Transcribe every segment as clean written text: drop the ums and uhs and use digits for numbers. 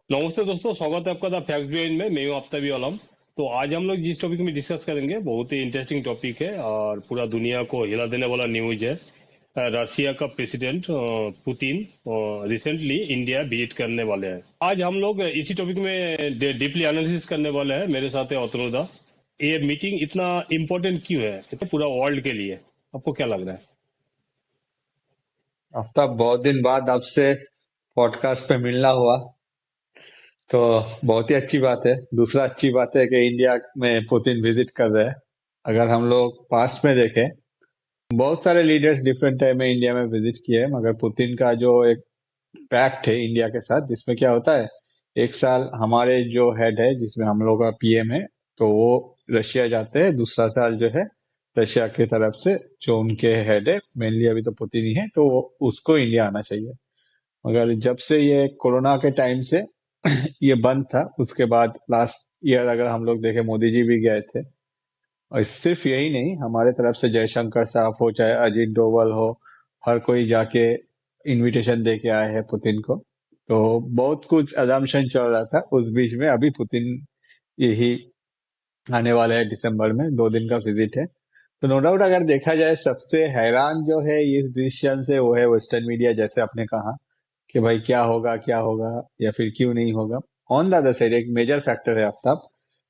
नमस्ते दोस्तों, स्वागत है आपका द फैक्ट्स बिहाइंड में। मैं हूं आफ्ताबी आलम। तो आज हम लोग जिस टॉपिक में डिस्कस करेंगे बहुत ही इंटरेस्टिंग टॉपिक है और पूरा दुनिया को हिला देने वाला न्यूज है। रशिया का president Putin recently India visit करने वाले हैं। आज हम लोग इसी टॉपिक में डीपली एनालिसिस करने वाले हैं। मेरे साथ है अतनुदा। ये मीटिंग इतना इम्पोर्टेंट क्यों है इतना पूरा वर्ल्ड के लिए? आपको क्या लग रहा है? आफ्ताब, बहुत दिन बाद आपसे पॉडकास्ट पे मिलना हुआ तो बहुत ही अच्छी बात है। दूसरा अच्छी बात है कि इंडिया में पुतिन विजिट कर रहे हैं। अगर हम लोग पास्ट में देखें, बहुत सारे लीडर्स डिफरेंट टाइम में इंडिया में विजिट किए हैं, मगर पुतिन का जो एक पैक्ट है इंडिया के साथ, जिसमें क्या होता है, एक साल हमारे जो हेड है, जिसमें हम लोग का पीएम है, तो वो रशिया जाते हैं। दूसरा साल जो है रशिया की तरफ से जो उनके हेड है, मेनली अभी तो पुतिन ही है, तो उसको इंडिया आना चाहिए। मगर जब से ये कोरोना के टाइम से ये बंद था, उसके बाद लास्ट ईयर अगर हम लोग देखें, मोदी जी भी गए थे। और सिर्फ यही नहीं, हमारे तरफ से जयशंकर साहब हो चाहे अजीत डोभाल हो, हर कोई जाके इनविटेशन दे के आए हैं पुतिन को। तो बहुत कुछ अजम्पशन चल रहा था उस बीच में। अभी पुतिन यही आने वाले हैं दिसंबर में, 2 दिन का विजिट है। तो नो डाउट अगर देखा जाए, सबसे हैरान जो है इस डिसीजन से वो है वेस्टर्न मीडिया, जैसे आपने कहा कि भाई क्या होगा या फिर क्यों नहीं होगा। ऑन द अदर साइड एक मेजर फैक्टर है आफ्ताब,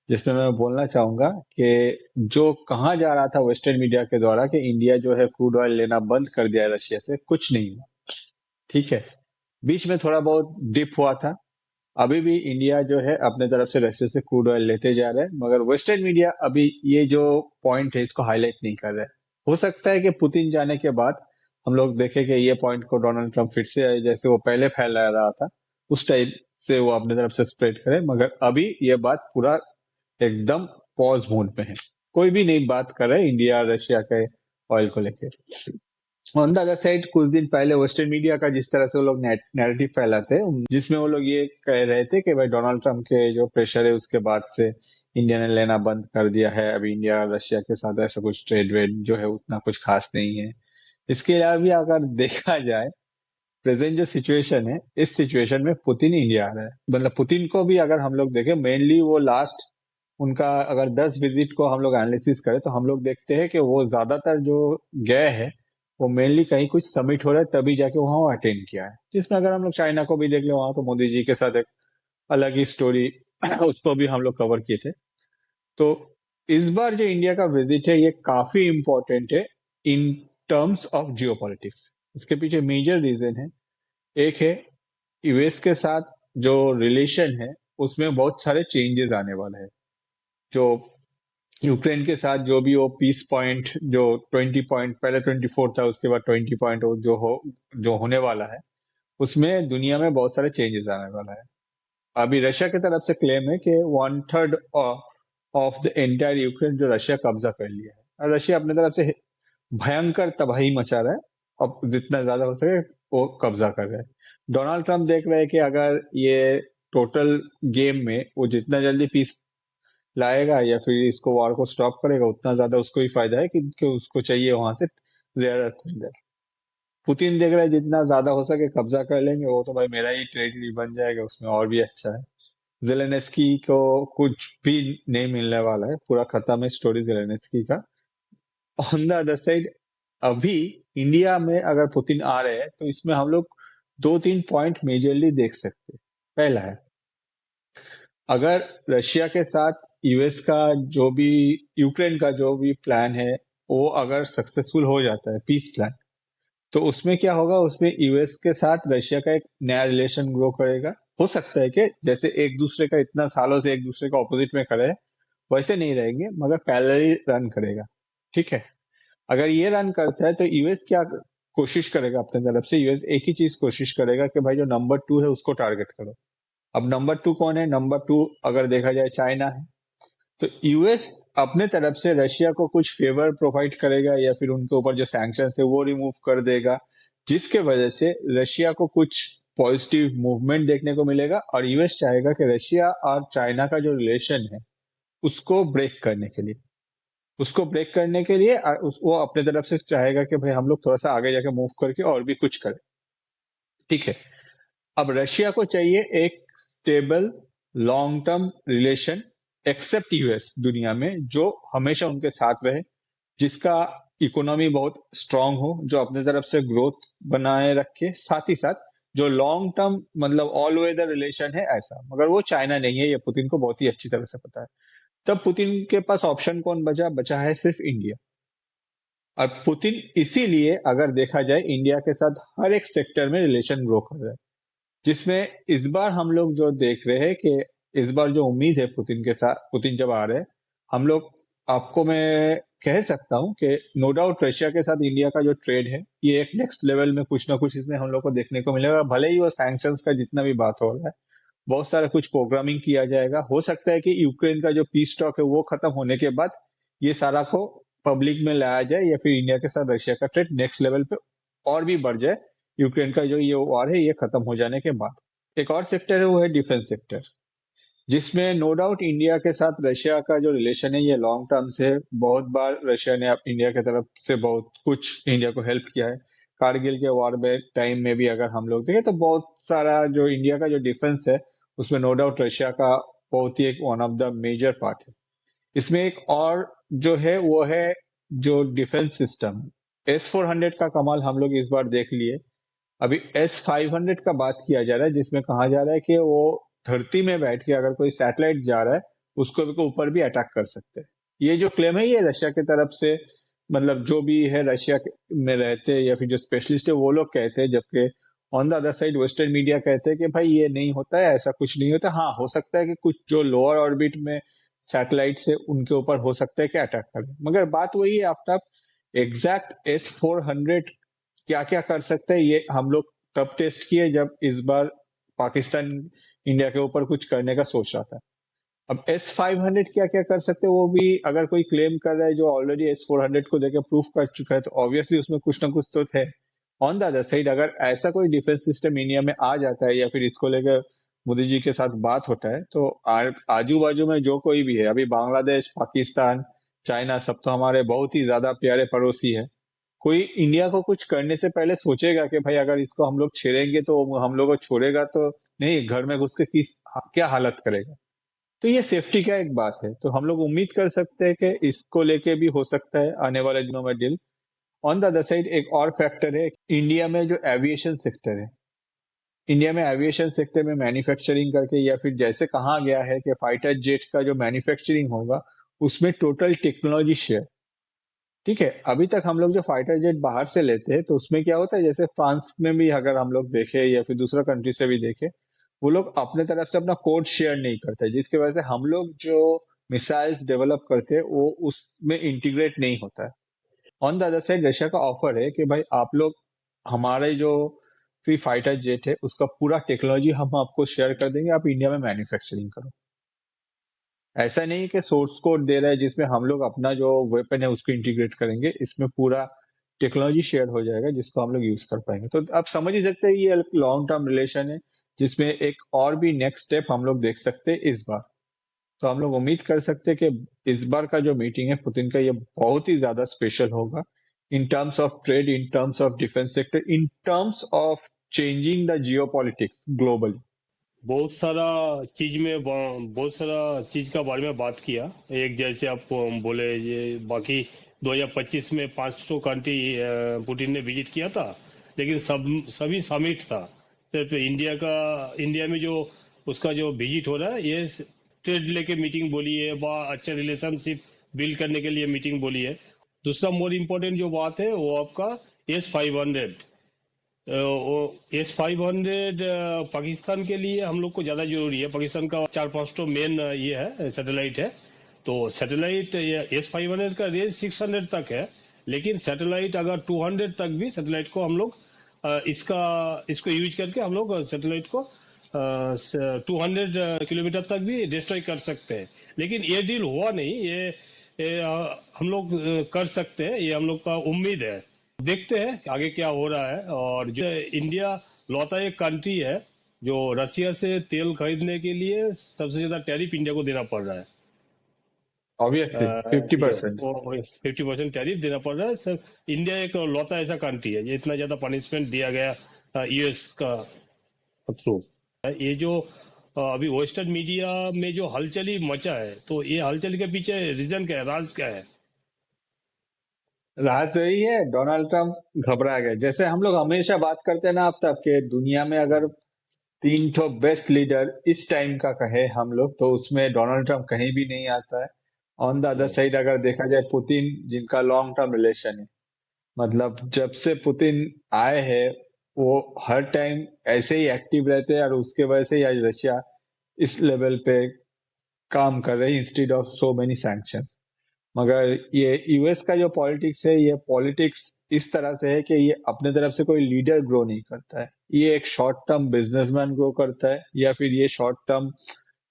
जिसमें मैं बोलना चाहूंगा कि जो कहा जा रहा था वेस्टर्न मीडिया के द्वारा कि इंडिया जो है क्रूड ऑयल लेना बंद कर दिया है रशिया से, कुछ नहीं हुआ। ठीक है, बीच में थोड़ा बहुत डिप हुआ था। अभी भी इंडिया जो है अपने तरफ से रशिया से क्रूड ऑयल लेते जा रहे हैं, मगर वेस्टर्न मीडिया अभी ये जो पॉइंट है इसको हाईलाइट नहीं कर रहा है। हो सकता है कि पुतिन जाने के बाद हम लोग देखें कि ये पॉइंट को डोनाल्ड ट्रंप फिर से, जैसे वो पहले फैला रहा था उस टाइप से, वो अपने तरफ से स्प्रेड करे। मगर अभी ये बात पूरा एकदम पॉज मोड में है। कोई भी नहीं बात कर रहा है इंडिया रशिया के ऑयल को लेकर। ऑन द अदर साइड, कुछ दिन पहले वेस्टर्न मीडिया का जिस तरह से वो लोग नैरेटिव फैलाते हैं, जिसमें वो लोग ये कह रहे थे कि भाई डोनाल्ड ट्रंप के जो प्रेशर है उसके बाद से इंडिया ने लेना बंद कर दिया है, अभी इंडिया रशिया के साथ ऐसा कुछ ट्रेड वेड जो है उतना कुछ खास नहीं है। इसके अलावा भी अगर देखा जाए, प्रेजेंट जो सिचुएशन है, इस सिचुएशन में पुतिन इंडिया आ रहा है। मतलब पुतिन को भी अगर हम लोग देखें, मेनली वो लास्ट उनका अगर 10 विजिट को हम लोग एनालिसिस करें, तो हम लोग देखते हैं कि वो ज्यादातर जो गए हैं वो मेनली कहीं कुछ समिट हो रहा है तभी जाके वहां अटेंड किया है। जिसमें अगर हम लोग चाइना को भी देख ले, वहां तो मोदी जी के साथ एक अलग ही स्टोरी उसको भी हम लोग कवर किए थे। तो इस बार जो इंडिया का विजिट है ये काफी इंपॉर्टेंट है इन टर्म्स ऑफ जियो। इसके पीछे मेजर रीजन है, एक है यूएस के साथ जो रिलेशन है उसमें बहुत सारे चेंजेस आने वाले हैं। जो यूक्रेन के साथ जो भी वो पीस पॉइंट, जो 20 पॉइंट, पहले 24 था, उसके बाद 20 पॉइंट जो होने वाला है, उसमें दुनिया में बहुत सारे चेंजेस आने वाला है। अभी रशिया की तरफ से क्लेम है कि 1/3 ऑफ द एंटायर यूक्रेन जो रशिया कब्जा कर लिया है, और रशिया अपने तरफ से भयंकर तबाही मचा रहा है। अब जितना ज्यादा हो सके वो कब्जा कर रहा है। डोनाल्ड ट्रंप देख रहे हैं कि अगर ये टोटल गेम में वो जितना जल्दी पीस लाएगा या फिर इसको वार को स्टॉप करेगा, उतना ज्यादा उसको ही फायदा है, कि उसको चाहिए वहां से रेयर अर्थ मिनरल। पुतिन देख रहा है जितना ज्यादा हो सके कब्जा कर लेंगे, वो तो भाई मेरा ही टेरिटरी बन जाएगा, उसमें और भी अच्छा है। जेलेनेस्की को कुछ भी नहीं मिलने वाला है, पूरा खत्म है स्टोरी जेलेनेस्की का। ऑन द अदर साइड, अभी इंडिया में अगर पुतिन आ रहे हैं तो इसमें हम लोग 2-3 पॉइंट मेजरली देख सकते हैं। पहला है, अगर रशिया के साथ यूएस का जो भी, यूक्रेन का जो भी प्लान है, वो अगर सक्सेसफुल हो जाता है पीस प्लान, तो उसमें क्या होगा, उसमें यूएस के साथ रशिया का एक नया रिलेशन ग्रो करेगा। हो सकता है कि जैसे एक दूसरे का इतना सालों से एक दूसरे का ऑपोजिट में खड़े हैं, वैसे नहीं रहेंगे, मगर पैरेलली रन करेगा। ठीक है, अगर ये रन करता है तो यूएस क्या कोशिश करेगा अपने तरफ से, यूएस एक ही चीज कोशिश करेगा कि भाई जो नंबर 2 है उसको टारगेट करो। अब नंबर 2 कौन है? नंबर 2 अगर देखा जाए चाइना है। तो यूएस अपने तरफ से रशिया को कुछ फेवर प्रोवाइड करेगा या फिर उनके ऊपर जो सैंक्शन है वो रिमूव कर देगा, जिसके वजह से रशिया को कुछ पॉजिटिव मूवमेंट देखने को मिलेगा। और यूएस चाहेगा कि रशिया और चाइना का जो रिलेशन है उसको ब्रेक करने के लिए, वो अपने तरफ से चाहेगा कि भाई हम लोग थोड़ा सा आगे जाके मूव करके और भी कुछ करें। ठीक है, अब रशिया को चाहिए एक stable long term relation except US दुनिया में, जो हमेशा उनके साथ रहे, जिसका इकोनॉमी बहुत स्ट्रांग हो, जो अपने तरफ से ग्रोथ बनाए रखे, साथ ही साथ जो लॉन्ग टर्म मतलब ऑल वेदर रिलेशन है ऐसा। मगर वो चाइना नहीं है, ये पुतिन को बहुत ही अच्छी तरह से पता है। तब पुतिन के पास ऑप्शन कौन बचा? बचा है सिर्फ इंडिया। और पुतिन इसीलिए अगर देखा जाए इंडिया के साथ हर एक सेक्टर में रिलेशन ग्रो कर रहा है, जिसमें इस बार हम लोग जो देख रहे हैं कि इस बार जो उम्मीद है पुतिन के साथ, पुतिन जब आ रहे हैं, हम लोग, आपको मैं कह सकता हूं कि नो डाउट रशिया के साथ इंडिया का जो ट्रेड है ये एक नेक्स्ट लेवल में कुछ ना कुछ इसमें हम लोग को देखने को मिलेगा। भले ही वो सैंक्शंस का जितना भी बात हो रहा है, बहुत सारा कुछ प्रोग्रामिंग किया जाएगा। हो सकता है कि यूक्रेन का जो पीस टॉक है वो खत्म होने के बाद ये सारा को पब्लिक में लाया जाए, या फिर इंडिया के साथ रशिया का ट्रेड नेक्स्ट लेवल पे और भी बढ़ जाए, यूक्रेन का जो ये वॉर है ये खत्म हो जाने के बाद। एक और सेक्टर है वो है डिफेंस सेक्टर, जिसमें नो डाउट इंडिया के साथ रशिया का जो रिलेशन है ये लॉन्ग टर्म से, बहुत बार रशिया ने इंडिया की तरफ से बहुत कुछ इंडिया को हेल्प किया है। कारगिल के वॉर में टाइम में भी अगर हम लोग देखें तो बहुत सारा जो इंडिया का जो डिफेंस है उसमें नो डाउट रशिया का बहुत ही एक one of the major part है। इसमें एक और जो है वो है जो डिफेंस सिस्टम, S-400 का कमाल हम लोग इस बार देख लिए। अभी S-500 का बात किया जा रहा है, जिसमें कहा जा रहा है कि वो धरती में बैठ के अगर कोई सैटेलाइट जा रहा है उसको भी ऊपर भी अटैक कर सकते हैं। ये जो क्लेम है ये रशिया की तरफ से, मतलब जो भी है रशिया में रहते हैं या फिर जो स्पेशलिस्ट है वो लोग कहते हैं, जबकि on the other side western media कहते हैं कि भाई ये नहीं होता है, ऐसा कुछ नहीं होता। हाँ, हो सकता है कि कुछ जो लोअर ऑर्बिट में सैटेलाइट से उनके ऊपर हो सकता है कि अटैक करें, मगर बात वही है आफ्ताब, एग्जैक्ट S-400 क्या क्या कर सकते हैं ये हम लोग तब टेस्ट किए जब इस बार पाकिस्तान इंडिया के ऊपर कुछ करने का सोच रहा था। अब S-500 क्या क्या कर सकते हैं वो भी अगर कोई क्लेम कर रहा है जो ऑलरेडी S-400 को देकर प्रूफ कर चुका है, तो ऑब्वियसली उसमें कुछ ना कुछ तो है। ऑन द अदर साइड अगर ऐसा कोई डिफेंस सिस्टम इंडिया में आ जाता है या फिर इसको लेकर मोदी जी के साथ बात होता है, तो आजू बाजू में जो कोई भी है, अभी बांग्लादेश, पाकिस्तान, चाइना, सब तो हमारे बहुत ही ज्यादा प्यारे पड़ोसी है। कोई इंडिया को कुछ करने से पहले सोचेगा कि भाई अगर इसको हम लोग छेड़ेंगे तो वो हम लोग को छोड़ेगा तो नहीं, घर में घुस के क्या हालत करेगा। तो ये सेफ्टी का एक बात है, तो हम लोग उम्मीद कर सकते हैं कि इसको लेके भी हो सकता है आने वाले दिनों में deal. On the other side एक और फैक्टर है इंडिया में जो एविएशन सेक्टर है। इंडिया में एविएशन सेक्टर में मैन्युफैक्चरिंग करके, या फिर जैसे कहा गया है कि फाइटर जेट्स का जो मैन्युफैक्चरिंग होगा उसमें टोटल टेक्नोलॉजी शेयर, ठीक है। अभी तक हम लोग जो फाइटर जेट बाहर से लेते हैं तो उसमें क्या होता है, जैसे फ्रांस में भी अगर हम लोग देखें या फिर दूसरा कंट्री से भी देखें, वो लोग अपने तरफ से अपना कोड शेयर नहीं करते, जिसकी वजह से हम लोग जो मिसाइल्स डेवलप करते हैं वो उसमें इंटीग्रेट नहीं होता है। On the other side Russia का ऑफर है कि भाई आप लोग हमारे जो फ्री फाइटर जेट है उसका पूरा टेक्नोलॉजी हम आपको शेयर कर देंगे, आप इंडिया में मैन्युफैक्चरिंग करो। ऐसा नहीं कि सोर्स कोड दे रहा है जिसमें हम लोग अपना जो वेपन है उसको इंटीग्रेट करेंगे, इसमें पूरा टेक्नोलॉजी शेयर हो जाएगा जिसको हम लोग यूज कर पाएंगे। तो आप समझ ही सकते हैं ये लॉन्ग टर्म रिलेशन है, जिसमें एक और भी नेक्स्ट स्टेप हम लोग देख सकते हैं इस बार। तो हम लोग उम्मीद कर सकते हैं कि इस बार का जो मीटिंग है पुतिन का ये बहुत ही ज्यादा स्पेशल होगा, in terms of trade, in terms of defence sector, in terms of changing the Jio politics globally. बहुत सारा बहुत सारा चीज का बारे में बात किया। एक जैसे आप बोले ये बाकी 2025 में 500 कंट्री पुतिन ने विजिट किया था, लेकिन सभी समिट था। सिर्फ इंडिया में जो उसका जो विजिट हो रहा है ये ट्रेड लेके मीटिंग बोली है, अच्छा रिलेशनशिप बिल्ड करने के लिए मीटिंग बोली है। दूसरा मोर इम्पोर्टेंट जो बात है वो आपका S-500। S-500 पाकिस्तान के लिए हम लोग को ज्यादा जरूरी है। पाकिस्तान का 4-5 तो मेन ये है सैटेलाइट है। तो सैटेलाइट S-500 का रेंज 600 तक है, लेकिन सैटेलाइट अगर 200 तक भी सैटेलाइट को हम लोग इसको यूज करके हम लोग सैटेलाइट को 200 किलोमीटर तक भी डिस्ट्रॉय कर सकते हैं। लेकिन ये डील हुआ नहीं, ये हम लोग कर सकते हैं, ये हम लोग का उम्मीद है। देखते हैं आगे क्या हो रहा है। और जो इंडिया लौता एक कंट्री है जो रसिया से तेल खरीदने के लिए सबसे ज्यादा टैरिफ इंडिया को देना पड़ रहा है। ऑब्वियसली 50%। 50% टैरिफ देना पड़ रहा है सर। इंडिया एक लौता ऐसा कंट्री है, ये इतना ज्यादा पनिशमेंट दिया गया यूएस का थ्रू। ये जो अभी वेस्टर्न मीडिया में जो हलचली मचा है, तो ये हलचल के पीछे रीजन क्या है, राज क्या है? राहत रही है, डोनाल्ड ट्रंप घबरा गए। जैसे हम लोग हमेशा बात करते हैं ना अब तक के दुनिया में अगर तीन ठो बेस्ट लीडर इस टाइम का कहे हम लोग, तो उसमें डोनाल्ड ट्रंप कहीं भी नहीं आता है। On the other hmm, side अगर देखा जाए पुतिन, जिनका लॉन्ग टर्म रिलेशन है, मतलब जब से पुतिन आए हैं वो हर टाइम ऐसे ही एक्टिव रहते हैं, और उसके वजह से ही आज रशिया इस लेवल पे काम कर रही instead of so many sanctions. मगर ये यूएस का जो पॉलिटिक्स है, ये पॉलिटिक्स इस तरह से है कि ये अपने तरफ से कोई लीडर ग्रो नहीं करता है। ये एक शॉर्ट टर्म बिजनेसमैन ग्रो करता है, या फिर ये शॉर्ट टर्म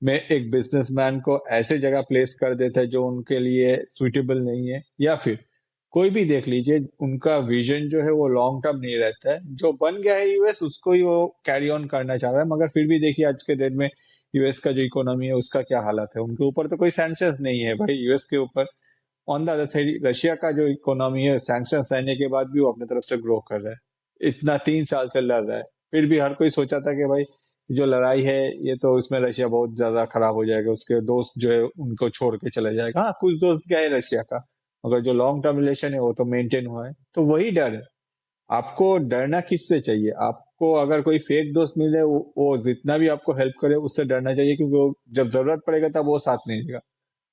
में एक बिजनेसमैन को ऐसे जगह प्लेस कर देता है जो उनके लिए सुइटेबल नहीं है, या फिर कोई भी देख लीजिए उनका विजन जो है वो लॉन्ग टर्म नहीं रहता है। जो बन गया है यूएस उसको ही वो कैरी ऑन करना चाह रहा है। मगर फिर भी देखिए आज के डेट में यूएस का जो इकोनॉमी है उसका क्या हालत है। उनके ऊपर तो कोई सैंक्शंस नहीं है भाई यूएस के ऊपर। On the other side Russia का जो इकोनॉमी है सैंक्शन रहने के बाद भी वो अपने तरफ से ग्रो कर रहा है। इतना 3 साल से लड़ रहा है, फिर भी हर कोई सोचा था कि भाई जो लड़ाई है ये तो इसमें रशिया बहुत ज्यादा खराब हो जाएगा, उसके दोस्त जो है उनको छोड़ के चले जाएगा। हाँ कुछ दोस्त गए रशिया का, मगर जो लॉन्ग टर्म रिलेशन है वो तो मेंटेन हुआ है। तो वही डर है। आपको डरना किससे चाहिए? आपको अगर कोई फेक दोस्त मिले वो जितना भी आपको हेल्प करे उससे डरना चाहिए, क्योंकि वो जब जरूरत पड़ेगा तब वो साथ नहीं देगा।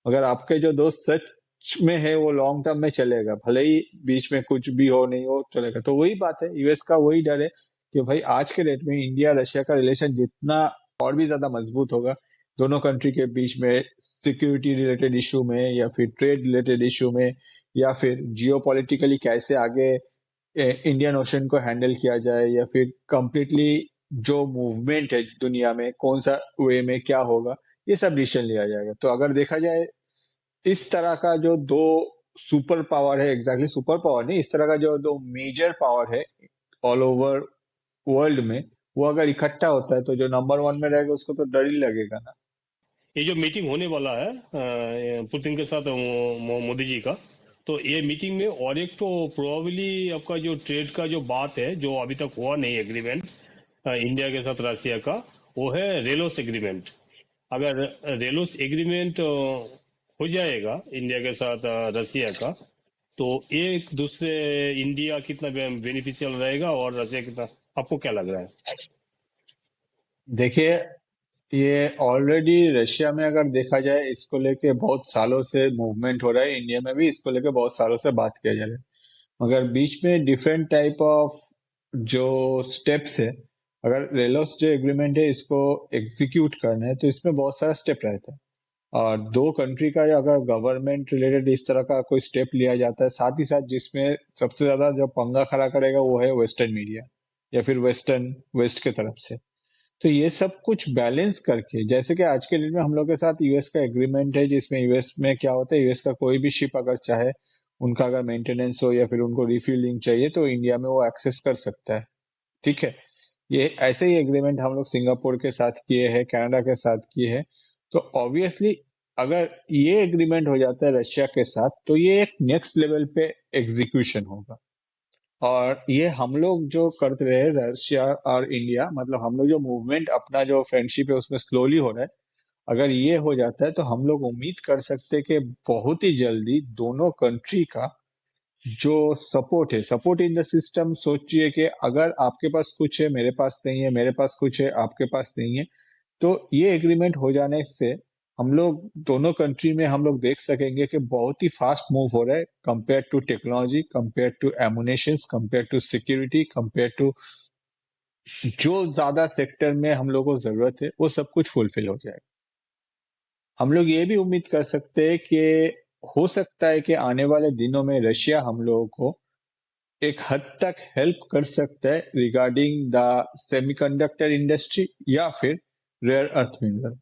अगर आपके जो दोस्त सच में है वो लॉन्ग टर्म में चलेगा, भले ही बीच में कुछ भी हो नहीं हो चलेगा। तो वही बात है, यूएस का वही डर है कि भाई आज के डेट में इंडिया रशिया का रिलेशन जितना और भी ज्यादा मजबूत होगा, दोनों कंट्री के बीच में सिक्योरिटी रिलेटेड इशू में, या फिर ट्रेड रिलेटेड इशू में, या फिर जियोपॉलिटिकली कैसे आगे इंडियन ओशन को हैंडल किया जाए, या फिर कंप्लीटली जो मूवमेंट है दुनिया में कौन सा वे में क्या होगा, ये सब डिसीजन लिया जाएगा। तो अगर देखा जाए इस तरह का जो दो सुपर पावर है, एग्जैक्टली सुपर पावर नहीं, इस तरह का जो दो मेजर पावर है ऑल ओवर वर्ल्ड में, वो अगर इकट्ठा होता है तो जो नंबर वन में रहेगा उसको तो डर ही लगेगा ना। ये जो मीटिंग होने वाला है पुतिन के साथ मोदी जी का, तो ये मीटिंग में और एक तो प्रोबेबली आपका जो ट्रेड का जो बात है, जो अभी तक हुआ नहीं एग्रीमेंट इंडिया के साथ रशिया का, वो है रेलोस एग्रीमेंट। अगर रेलोस एग्रीमेंट हो जाएगा इंडिया के साथ रसिया का, तो एक दूसरे इंडिया कितना बेनिफिशियल रहेगा और रसिया कितना, आपको क्या लग रहा है? देखिए, ये ऑलरेडी रशिया में अगर देखा जाए इसको लेके बहुत सालों से मूवमेंट हो रहा है, इंडिया में भी इसको लेके बहुत सालों से बात किया जा रहा है। मगर बीच में डिफरेंट टाइप ऑफ जो स्टेप्स है, अगर रेलोस जो एग्रीमेंट है इसको एग्जीक्यूट करना है तो इसमें बहुत सारा स्टेप रहता है। और दो कंट्री का अगर गवर्नमेंट रिलेटेड इस तरह का कोई स्टेप लिया जाता है, साथ ही साथ जिसमें सबसे ज्यादा जो पंगा खड़ा करेगा वो है वेस्टर्न मीडिया, या फिर वेस्ट के तरफ से। तो ये सब कुछ बैलेंस करके, जैसे कि आज के डेट में हम लोग के साथ यूएस का एग्रीमेंट है, जिसमें यूएस में क्या होता है, यूएस का कोई भी शिप अगर चाहे, उनका अगर मेंटेनेंस हो या फिर उनको रिफिलिंग चाहिए तो इंडिया में वो एक्सेस कर सकता है। ठीक है। ये ऐसे ही एग्रीमेंट हम लोग सिंगापुर के साथ किए हैं, कनाडा के साथ किए हैं। तो ऑब्वियसली अगर ये एग्रीमेंट हो जाता है रशिया के साथ, तो ये एक नेक्स्ट लेवल पे एग्जीक्यूशन होगा। और ये हम लोग जो करते रहे रशिया और इंडिया, मतलब हम लोग जो मूवमेंट अपना जो फ्रेंडशिप है उसमें स्लोली हो रहा है, अगर ये हो जाता है तो हम लोग उम्मीद कर सकते हैं कि बहुत ही जल्दी दोनों कंट्री का जो सपोर्ट है, सपोर्ट इन द सिस्टम, सोचिए कि अगर आपके पास कुछ है मेरे पास नहीं है, मेरे पास कुछ है आपके पास नहीं है, तो ये एग्रीमेंट हो जाने से हम लोग दोनों कंट्री में हम लोग देख सकेंगे कि बहुत ही फास्ट मूव हो रहा है, compare to technology, compare to ammunition, compare to security, compare to जो ज्यादा सेक्टर में हम लोग को जरूरत है वो सब कुछ फुलफिल हो जाएगा। हम लोग ये भी उम्मीद कर सकते हैं कि हो सकता है कि आने वाले दिनों में रशिया हम लोगों को एक हद तक हेल्प कर सकता है रिगार्डिंग द सेमीकंडक्टर इंडस्ट्री, या फिर रेयर अर्थ मिनरल।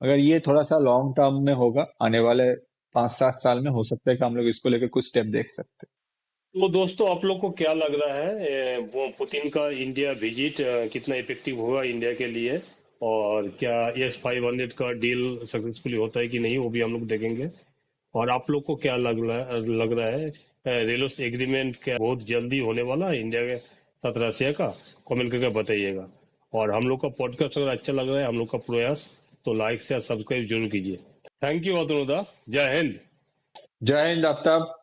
अगर ये थोड़ा सा लॉन्ग टर्म में होगा, आने वाले 5-7 साल में हो सकता है कि हम लोग इसको लेकर कुछ स्टेप देख सकते तो दोस्तों, आप लोग को क्या लग रहा है वो पुतिन का इंडिया विजिट कितना इफेक्टिव होगा इंडिया के लिए? और क्या S-500 का डील सक्सेसफुली होता है कि नहीं, वो भी हम लोग देखेंगे। और आप लोग को क्या लग रहा है, रेलोस एग्रीमेंट क्या बहुत जल्दी होने वाला है इंडिया के साथ रसिया का? कमेंट करके बताइएगा। और हम लोग का पॉडकास्ट अगर अच्छा लग रहा है, हम लोग का प्रयास, तो लाइक शेयर सब्सक्राइब जरूर कीजिए। थैंक यू अतनुदा। जय हिंद। जय हिंद आफ्ताब।